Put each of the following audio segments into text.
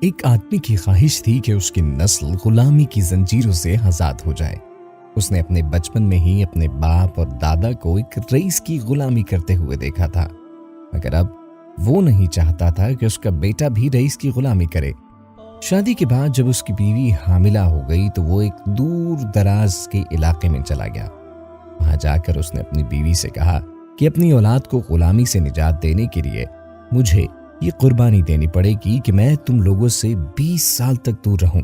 ایک آدمی کی خواہش تھی کہ اس کی نسل غلامی کی زنجیروں سے آزاد ہو جائے۔ اس نے اپنے بچپن میں ہی اپنے باپ اور دادا کو ایک رئیس کی غلامی کرتے ہوئے دیکھا تھا، مگر اب وہ نہیں چاہتا تھا کہ اس کا بیٹا بھی رئیس کی غلامی کرے۔ شادی کے بعد جب اس کی بیوی حاملہ ہو گئی تو وہ ایک دور دراز کے علاقے میں چلا گیا۔ وہاں جا کر اس نے اپنی بیوی سے کہا کہ اپنی اولاد کو غلامی سے نجات دینے کے لیے مجھے یہ قربانی دینی پڑے گی کہ میں تم لوگوں سے 20 سال تک دور رہوں۔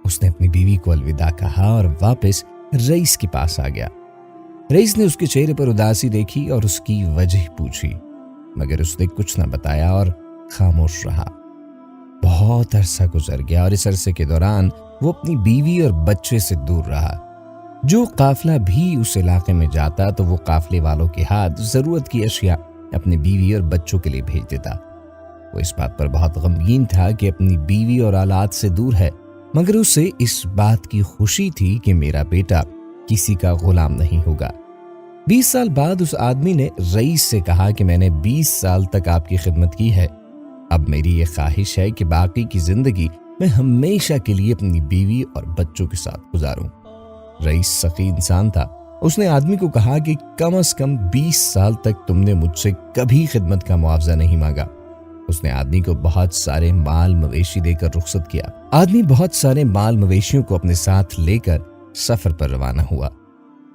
اس نے اپنی بیوی کو الوداع کہا اور واپس رئیس کے پاس آ گیا۔ رئیس نے اس کے چہرے پر اداسی دیکھی اور اس کی وجہ پوچھی، مگر اس نے کچھ نہ بتایا اور خاموش رہا۔ بہت عرصہ گزر گیا اور اس عرصے کے دوران وہ اپنی بیوی اور بچے سے دور رہا۔ جو قافلہ بھی اس علاقے میں جاتا تو وہ قافلے والوں کے ہاتھ ضرورت کی اشیاء اپنی بیوی اور بچوں کے لیے بھیج دیتا۔ وہ اس بات پر بہت غمگین تھا کہ اپنی بیوی اور اولاد سے دور ہے، مگر اسے اس بات کی خوشی تھی کہ میرا بیٹا کسی کا غلام نہیں ہوگا۔ 20 سال بعد اس آدمی نے رئیس سے کہا کہ میں نے 20 سال تک آپ کی خدمت کی ہے، اب میری یہ خواہش ہے کہ باقی کی زندگی میں ہمیشہ کے لیے اپنی بیوی اور بچوں کے ساتھ گزاروں۔ رئیس سخی انسان تھا۔ اس نے آدمی کو کہا کہ کم از کم 20 سال تک تم نے مجھ سے کبھی خدمت کا معاوضہ نہیں مانگا۔ اس نے آدمی کو بہت سارے مال مویشی دے کر رخصت کیا۔ آدمی بہت سارے مال مویشیوں کو اپنے ساتھ لے کر سفر پر روانہ ہوا۔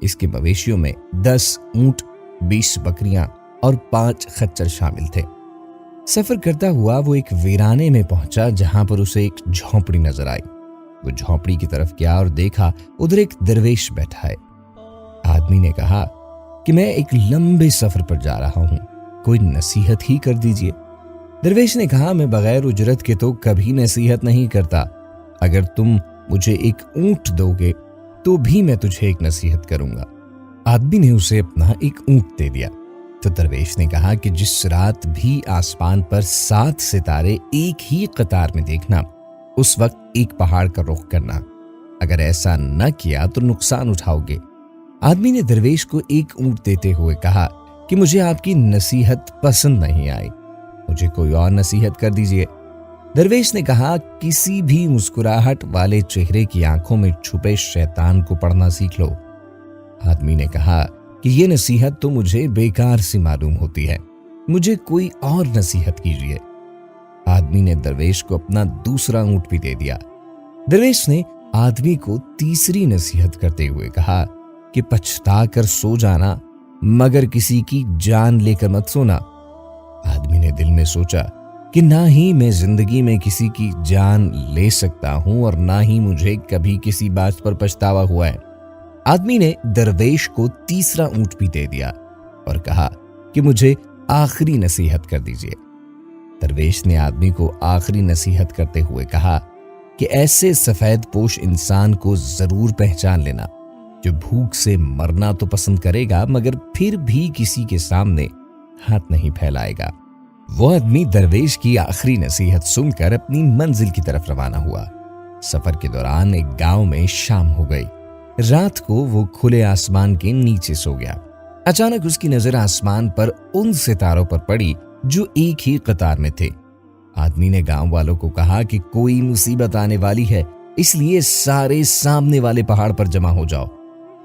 اس کے مویشیوں میں 10 اونٹ، 20 بکریاں اور 5 خچر شامل تھے۔ سفر کرتا ہوا وہ ایک ویرانے میں پہنچا جہاں پر اسے ایک جھونپڑی نظر آئی۔ وہ جھونپڑی کی طرف گیا اور دیکھا ادھر ایک درویش بیٹھا ہے۔ آدمی نے کہا کہ میں ایک لمبے سفر پر جا رہا ہوں، کوئی نصیحت ہی کر دیجئے۔ درویش نے کہا میں بغیر اجرت کے تو کبھی نصیحت نہیں کرتا، اگر تم مجھے ایک اونٹ دو گے تو بھی میں تجھے ایک نصیحت کروں گا۔ آدمی نے اسے اپنا ایک اونٹ دے دیا تو درویش نے کہا کہ جس رات بھی آسمان پر 7 ستارے ایک ہی قطار میں دیکھنا، اس وقت ایک پہاڑ کا رخ کرنا، اگر ایسا نہ کیا تو نقصان اٹھاؤ گے۔ آدمی نے درویش کو ایک اونٹ دیتے ہوئے کہا کہ مجھے آپ کی نصیحت پسند نہیں آئی، مجھے کوئی اور نصیحت کر دیجئے۔ درویش نے کہا کسی بھی مسکراہٹ والے چہرے کی آنکھوں میں چھپے شیطان کو پڑھنا سیکھ لو۔ آدمی نے کہا کہ یہ نصیحت تو مجھے بیکار سی معلوم ہوتی ہے، مجھے کوئی اور نصیحت کیجیے۔ آدمی نے درویش کو اپنا دوسرا اونٹ بھی دے دیا۔ درویش نے آدمی کو تیسری نصیحت کرتے ہوئے کہا کہ پچھتا کر سو جانا، مگر کسی کی جان لے کر مت سونا۔ آدمی نے دل میں سوچا کہ نہ ہی میں زندگی میں کسی کی جان لے سکتا ہوں اور نہ ہی مجھے کبھی کسی بات پر پچھتاوا ہوا ہے۔ آدمی نے درویش کو تیسرا اونٹ بھی دے دیا اور کہا کہ مجھے آخری نصیحت کر دیجئے۔ درویش نے آدمی کو آخری نصیحت کرتے ہوئے کہا کہ ایسے سفید پوش انسان کو ضرور پہچان لینا جو بھوک سے مرنا تو پسند کرے گا مگر پھر بھی کسی کے سامنے ہاتھ نہیں پھیلائے گا۔ وہ آدمی درویش کی آخری نصیحت سن کر اپنی منزل کی طرف روانہ ہوا۔ سفر کے دوران ایک گاؤں میں شام ہو گئی۔ رات کو وہ کھلے آسمان کے نیچے سو گیا۔ اچانک اس کی نظر آسمان پر ان ستاروں پر پڑی جو ایک ہی قطار میں تھے۔ آدمی نے گاؤں والوں کو کہا کہ کوئی مصیبت آنے والی ہے، اس لیے سارے سامنے والے پہاڑ پر جمع ہو جاؤ۔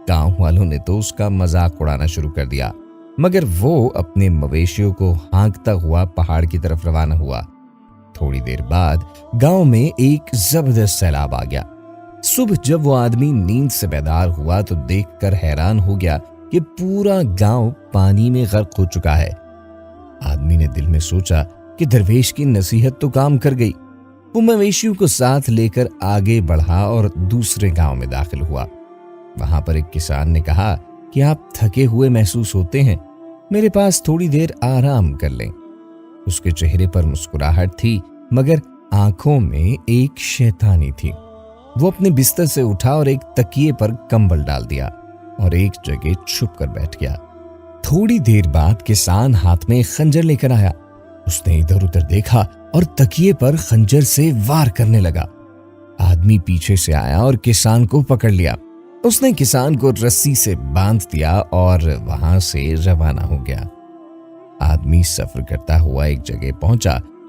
گاؤں والوں نے تو اس کا مذاق اڑانا شروع کر دیا، مگر وہ اپنے مویشیوں کو ہانکتا ہوا پہاڑ کی طرف روانہ ہوا۔ تھوڑی دیر بعد گاؤں میں ایک زبردست سیلاب آ گیا۔ صبح جب وہ آدمی نیند سے بیدار ہوا تو دیکھ کر حیران ہو گیا کہ پورا گاؤں پانی میں غرق ہو چکا ہے۔ آدمی نے دل میں سوچا کہ درویش کی نصیحت تو کام کر گئی۔ وہ مویشیوں کو ساتھ لے کر آگے بڑھا اور دوسرے گاؤں میں داخل ہوا۔ وہاں پر ایک کسان نے کہا کہ آپ تھکے ہوئے محسوس ہوتے ہیں، میرے پاس تھوڑی دیر آرام کر لیں۔ اس کے چہرے پر مسکراہٹ تھی مگر آنکھوں میں ایک شیطانی تھی۔ وہ اپنے بستر سے اٹھا اور ایک تکیے پر کمبل ڈال دیا اور ایک جگہ چھپ کر بیٹھ گیا۔ تھوڑی دیر بعد کسان ہاتھ میں خنجر لے کر آیا۔ اس نے ادھر ادھر دیکھا اور تکیے پر خنجر سے وار کرنے لگا۔ آدمی پیچھے سے آیا اور کسان کو پکڑ لیا۔ اس نے کسان کو رسی سے باندھ دیا اور وہاں سے روانہ ہو گیا۔ آدمی سفر کرتا ہوا ایک جگہ پہنچا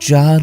4